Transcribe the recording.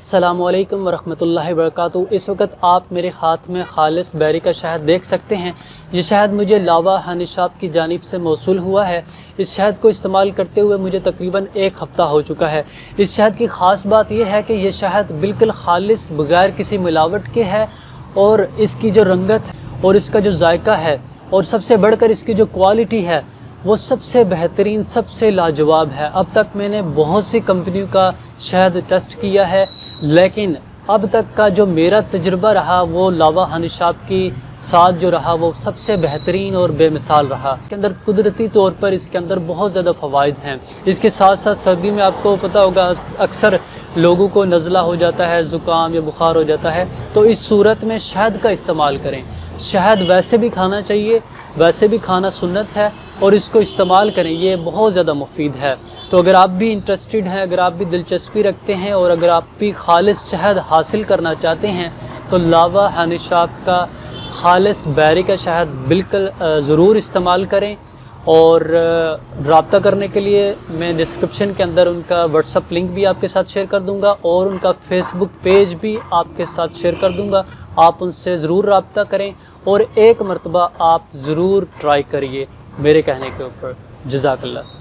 अस्सलामु अलैकुम वरहमतुल्लाहि वबरकातुहू। इस वक्त आप मेरे हाथ में खालिस बैरी का शहद देख सकते हैं। ये शहद मुझे लावा हनी शॉप की जानिब से मौसूल हुआ है। इस शहद को इस्तेमाल करते हुए मुझे तकरीबन 1 हफ़्ता हो चुका है। इस शहद की ख़ास बात यह है कि ये शहद बिल्कुल खालिस बगैर किसी मिलावट के है, और इसकी जो रंगत और इसका जो जायका है, और सबसे बढ़कर इसकी जो क्वालिटी है, वो सबसे बेहतरीन, सबसे लाजवाब है। अब तक मैंने बहुत सी कंपनियों का शहद टेस्ट किया है, लेकिन अब तक का जो मेरा तजुर्बा रहा वो लावा हनी शॉप की साथ जो रहा वो सबसे बेहतरीन और बेमिसाल रहा। इसके अंदर कुदरती तौर पर इसके अंदर बहुत ज़्यादा फ़वाइद हैं। इसके साथ साथ सर्दी में आपको पता होगा अक्सर लोगों को नज़ला हो जाता है, ज़ुकाम या बुखार हो जाता है, तो इस सूरत में शहद का इस्तेमाल करें। शहद वैसे भी खाना चाहिए, वैसे भी खाना सुन्नत है, और इसको इस्तेमाल करें, ये बहुत ज़्यादा मुफीद है। तो अगर आप भी इंटरेस्टेड हैं, अगर आप भी दिलचस्पी रखते हैं, और अगर आप भी खालिस शहद हासिल करना चाहते हैं, तो लावा हनी शॉप का खालिस बैरी का शहद बिल्कुल ज़रूर इस्तेमाल करें। और रब्ता करने के लिए मैं डिस्क्रिप्शन के अंदर उनका व्हाट्सअप लिंक भी आपके साथ शेयर कर दूंगा, और उनका फेसबुक पेज भी आपके साथ शेयर कर दूंगा। आप उनसे ज़रूर रब्ता करें, और एक मरतबा आप ज़रूर ट्राई करिए मेरे कहने के ऊपर। जज़ाकल्लाह।